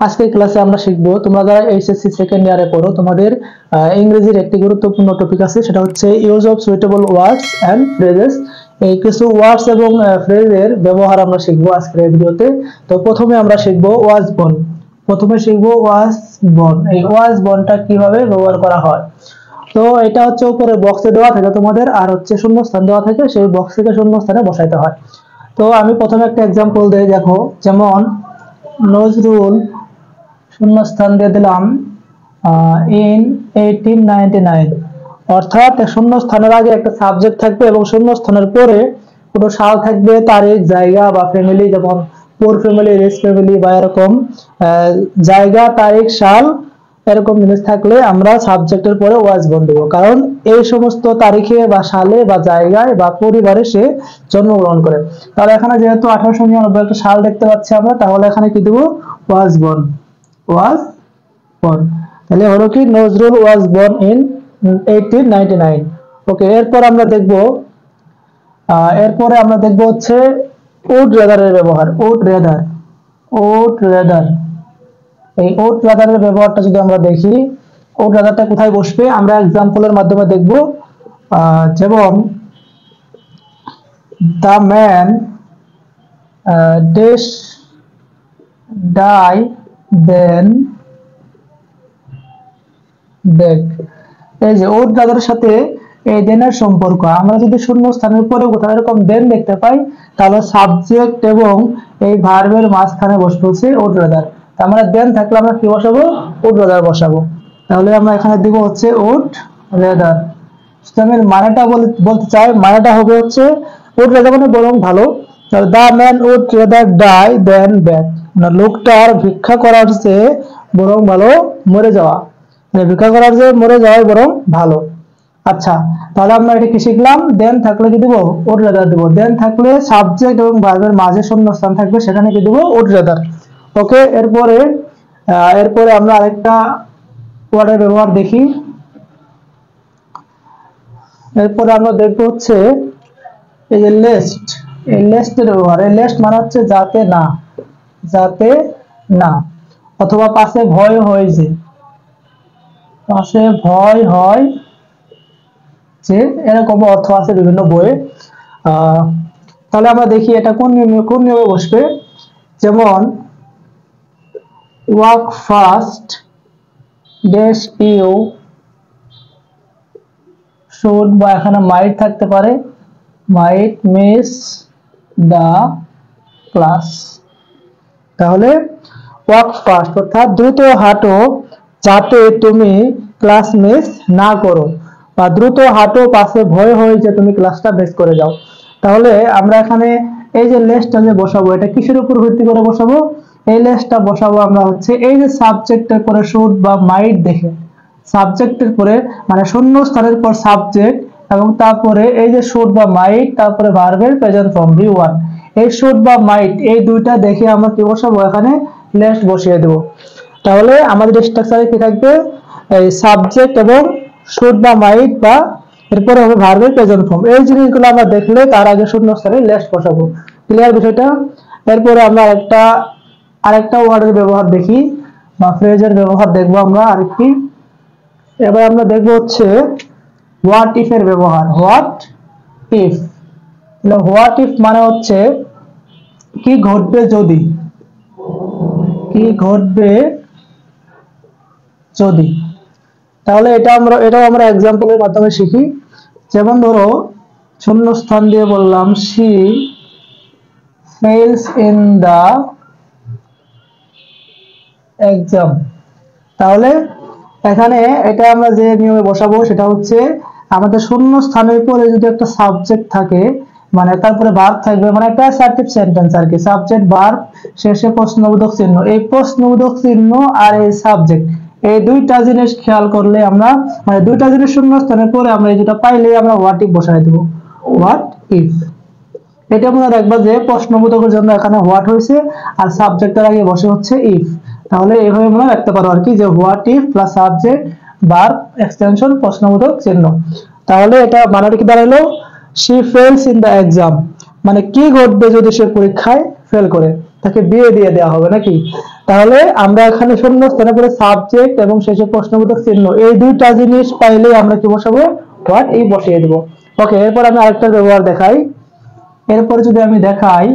আজকের ক্লাসে আমরা শিখব, তোমরা যারা এইচএসসি সেকেন্ড ইয়ারে পড়ো তোমাদের ইংরেজির একটি গুরুত্বপূর্ণ টপিক আছে, সেটা হচ্ছে use of suitable words and phrases. এই কিছু ওয়ার্ডস এবং ফ্রেজের ব্যবহার আমরা শিখব আজকের এই ভিডিওতে। তো প্রথমে আমরা শিখব ওয়াজ বর্ন। এই ওয়াজ বর্নটা কিভাবে ব্যবহার করা হয়। তো এটা হচ্ছে উপরে বক্সে দেওয়া থাকে তোমাদের, আর হচ্ছে শূন্যস্থান দেওয়া থাকে, সেই বক্স থেকে শূন্যস্থানে বসাইতে হয়। তো আমি প্রথমে একটা এক্সাম্পল দেই, দেখো যেমন নজরুল শূন্যস্থান দিয়ে দিলাম ইন 1899, অর্থাৎ শূন্যস্থানের আগে একটা সাবজেক্ট থাকবে এবং শূন্যস্থানের পরে কোনো সাল থাকবে, তারিখ, জায়গা বা ফ্যামিলি, যেমন পোর ফ্যামিলি, রিচ ফ্যামিলি বা এরকম জায়গা, তারিখ, সাল এরকম জিনিস থাকলে আমরা সাবজেক্টের পরে ওয়াজ বর্ন দেব, কারণ এই সমস্ত তারিখে বা সালে বা জায়গায় বা পরিবারে সে জন্মগ্রহণ করে। তাহলে এখানে যেহেতু 1899 একটা সাল দেখতে পাচ্ছি আমরা, তাহলে এখানে কি দেব? Was born. তাহলে হলো কি, Nazrul was born in 1899। Okay, এরপরে আমরা দেখব হচ্ছে উড রেদারের ব্যবহার। Would rather. এই উড রেদারের ব্যবহারটা যদি আমরা দেখি, উড রেদারটা কোথায় বসবে আমরা এক্সাম্পলের মাধ্যমে দেখব। যেমন দ্য ম্যান ড্যাশ ডাই দেন দেখ। এই যে উড রেদারের সাথে এই দেনের সম্পর্ক, আমরা যদি শূন্য স্থানের পরে কোথাও এরকম দেন দেখতে পাই, তাহলে সাবজেক্ট এবং এই ভার্বের মাঝখানে বসবে হচ্ছে উড রেদার। আমরা দেন থাকলে আমরা কি বসাবো? উড রেদার বসাবো। তাহলে আমরা এখানে দিব হচ্ছে উড রেদার। আমি মানেটা বলতে চাই, মানেটা হবে হচ্ছে উড রেদার মানে বরং ভালো। The man would rather die than beg, মানে লোকটার ভিক্ষা করার চেয়ে বরং ভালো মরে যাওয়া, ভিক্ষা করার চেয়ে মরে যাওয়াই বরং ভালো। আচ্ছা, তাহলে আমরা এটা কি শিখলাম? দেন থাকলে কি দিব? উড রেদার দিব। দেন থাকলে সাবজেক্ট এবং ভার্বের মাঝে শূন্যস্থান থাকবে, সেখানে কি দিব? Would rather. ওকে, এরপরে আমরা আরেকটা ওয়ার্ডের ব্যবহার দেখি। এরপরে আমরা দেখবো হচ্ছে এই যে লেস্ট। এই লেস্টের ব্যবহার। এই লেস্ট মানে হচ্ছে যাতে না, অথবা পাশে ভয় হয় যে, এরকম অর্থ আছে বিভিন্ন বইয়ে। তাহলে আমরা দেখি এটা কোন নিয়মে বসবে। যেমন walk fast dash you should, বা এখানে মাইট থাকতে পারে, মাইট মিস দা ক্লাস। তাহলে ওয়াক ফাস্ট অর্থাৎ দ্রুত হাঁটো যাতে তুমি ক্লাস মিস না করো, বা দ্রুত হাঁটো পাশে ভয় হয় যে তুমি ক্লাসটা মিস করে যাও। তাহলে আমরা এখানে এই যে লেসটা যে বসাবো, এটা কিসের উপর ভিত্তি করে বসাবো? এই লেসটা বসাবো আমরা হচ্ছে এই যে সাবজেক্টের পরে শুড বা মাইট দেখে, সাবজেক্টের পরে মানে শূন্য স্থানের পর সাবজেক্ট এবং তারপরে এই যে শুড বা মাইট, তারপরে ভার্বের প্রেজেন্ট ফর্ম V1। এই শুড বা মাইট এই দুইটা দেখে আমরা কি বসাবো? এখানে লেস বসিয়ে দেব। তাহলে আমাদের স্ট্রাকচারে কি থাকবে? এই সাবজেক্ট এবং শুড বা মাইট, বা এরপরে হবে ভার্বের প্রেজেন্ট ফর্ম। এই জিনিসগুলো আমরা দেখলে তার আগে শূন্যস্থানে লেস বসাবো। ক্লিয়ার বিষয়টা? এরপরে আমরা আরেকটা ওয়ার্ডের ব্যবহার দেখি, বা ফ্রেজের ব্যবহার দেখবো আমরা আরেকটি। এবার আমরা দেখবো হচ্ছে হোয়াট ইফ এর ব্যবহার। হোয়াট ইফ মানে হচ্ছে কি ঘটবে যদি। তাহলে এটাও আমরা এক্সাম্পলের মাধ্যমে শিখি। যেমন ধরো শূন্যস্থান দিয়ে বললাম she fails in the exam। তাহলে এখানে এটা আমরা যে নিয়মে বসাবো সেটা হচ্ছে আমাদের শূন্য স্থানের পরে যদি একটা সাবজেক্ট থাকে, মানে তারপরে ভার্ব থাকবে, মানে একটা অ্যাসার্টিভ সেন্টেন্স আর কি, সাবজেক্ট ভার্ব শেষে প্রশ্নবোধক চিহ্ন। এই প্রশ্নবোধক চিহ্ন আর এই সাবজেক্ট, এই দুইটা জিনিস খেয়াল করলে আমরা, মানে দুইটা জিনিস শূন্য স্থানের পরে আমরা এই দুটো পাইলে আমরা হোয়াট ইফ বসাই দেব। What if. এটা মনে রাখবা যে প্রশ্নবোধকের জন্য এখানে হোয়াট হয়েছে আর সাবজেক্টের আগে বসে হচ্ছে ইফ। তাহলে এইভাবে মনে রাখতে পারো আর কি, যে what if plus subject verb extension প্রশ্নবোধক চিহ্ন। তাহলে এটা বানানটা কি দাঁড়ালো? she fails in the exam, মানে কি ঘটবে যদি সে পরীক্ষায় ফেল করে, তাকে বিয়ে দিয়ে দেওয়া হবে নাকি। তাহলে আমরা এখানে শূন্য স্থানে পরে সাবজেক্ট এবং শেষে প্রশ্নবোধক চিহ্ন এই দুইটা জিনিস পাইলেই আমরা কি বসাবো, হোয়াট এই বসিয়ে দেব। ওকে, এরপর আমি আরেকটা ব্যবহার দেখাই। এরপর যদি আমি দেখাই,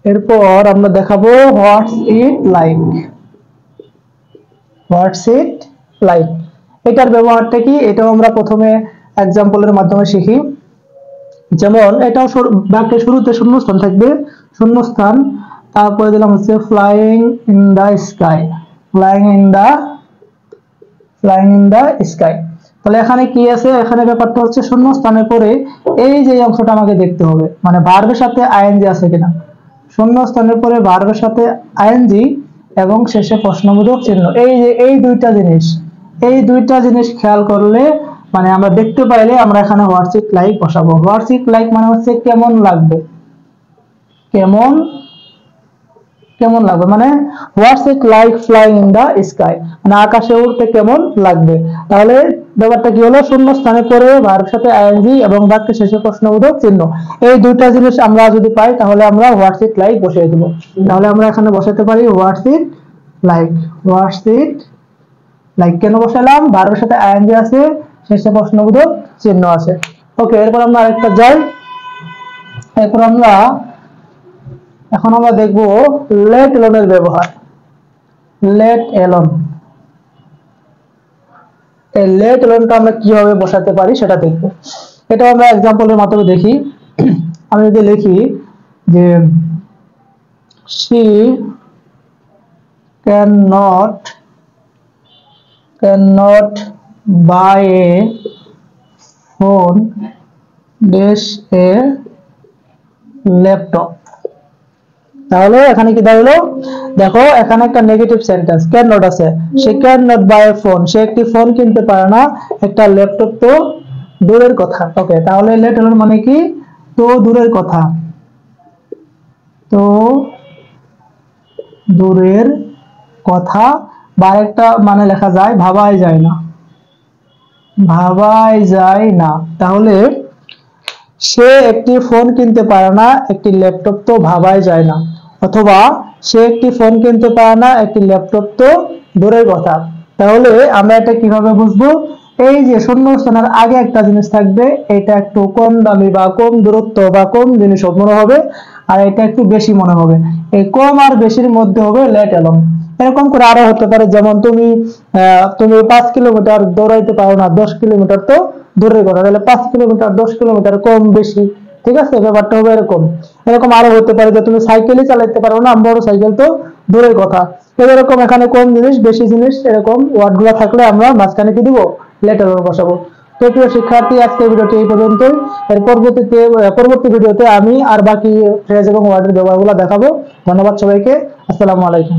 এরপর আমরা দেখাবো হোয়াটস it like. What's it like এটার ব্যবহারটা কি, এটাও আমরা প্রথমে এক্সাম্পলের মাধ্যমে শিখি। যেমন এটাও বাক্যের শুরুতে শূন্যস্থান থাকবে, শূন্যস্থান, তারপরে দিলাম হচ্ছে flying in the sky. Flying in the sky. তাহলে এখানে কি আছে, এখানে ব্যাপারটা হচ্ছে শূন্যস্থানের পরে এই যে অংশটা আমাকে দেখতে হবে, মানে ভার্বের সাথে আইএনজি আছে কিনা। শূন্যস্থানের পরে ভার্বের সাথে আইএনজি এবং শেষে প্রশ্নবোধক চিহ্ন, এই যে এই দুইটা জিনিস খেয়াল করলে মানে আমরা দেখতে পাইলে আমরা এখানে হোয়াটস ইট লাইক বসাবো। হোয়াটস ইট লাইক মানে হচ্ছে কেমন লাগবে, কেমন লাগবে, মানে what's it like flying in the sky, মানে আকাশে উড়তে কেমন লাগবে। তাহলে ব্যাপারটা কি হলো, শূন্য স্থানে পরে ভার্বের সাথে আইএনজি এবং বাক্যের শেষে প্রশ্নবোধক চিহ্ন, এই দুইটা জিনিস আমরা যদি পাই তাহলে আমরা হোয়াটস ইট লাইক বসিয়ে দেব। তাহলে আমরা এখানে বসাতে পারি হোয়াটস it like. What's it like কেন বসালাম, ভার্বের সাথে আইএনজি আছে, শেষে প্রশ্নবোধক চিহ্ন আছে। ওকে, এরপর আমরা আরেকটা যাই। এরপর এখন আমরা দেখব লেট এলোনের ব্যবহার। লেট এলোন, এই লেট এলোনটা আমরা কিভাবে বসাতে পারি সেটা দেখব। এটা আমরা এক্সাম্পলের মাধ্যমে দেখি। আমি যদি লিখি যে she cannot buy a phone dash a laptop। তাহলে এখানে কি দাঁড়ালো, দেখো এখানে একটা নেগেটিভ সেন্টেন্স, ক্যান নট আছে, সে can not buy a phone, সে একটি ফোন কিনতে পারে না, একটা ল্যাপটপ তো দূরের কথা। ওকে, তাহলে লেট এলোন মানে কি, তো দূরের কথা, তো দূরের কথা, বা একটা মানে লেখা যায় ভাবাই যায় না, ভাবাই যায় না। তাহলে সে একটি ফোন কিনতে পারে না, একটি ল্যাপটপ তো ভাবাই যায় না, অথবা সে একটি ফোন কিনতে পারে না, একটি ল্যাপটপ তো দূরের কথা। তাহলে আমরা এটা কিভাবে বুঝবো, এই যে শূন্যস্থানের আগে একটা জিনিস থাকবে, এটা একটু কম দামি বা কম দূরত্ব বা কম জিনিস মনে হবে, আর এটা একটু বেশি মনে হবে। এই কম আর বেশির মধ্যে হবে লেট এলোন। এরকম করে আরো হতে পারে, যেমন তুমি 5 কিলোমিটার দৌড়াইতে পারো না, 10 কিলোমিটার তো দূরের কথা, তাহলে 5 কিলোমিটার 10 কিলোমিটার কম বেশি, ঠিক আছে, ব্যাপারটা হবে এরকম। এরকম আরো হতে পারে যে তুমি সাইকেলই চালাতে পারো না, বড় সাইকেল তো দূরের কথা। এরকম এখানে কম জিনিস বেশি জিনিস এরকম ওয়ার্ড গুলা থাকলে আমরা মাঝখানে কি দিব, লেট এলোন বসাবো। তো প্রিয় শিক্ষার্থী, আজকের ভিডিওটি এই পর্যন্তই। এর পরবর্তী ভিডিওতে আমি আর বাকি ফ্রেজ এবং ওয়ার্ডের ব্যবহারগুলো দেখাবো। ধন্যবাদ সবাইকে, আসসালামু আলাইকুম।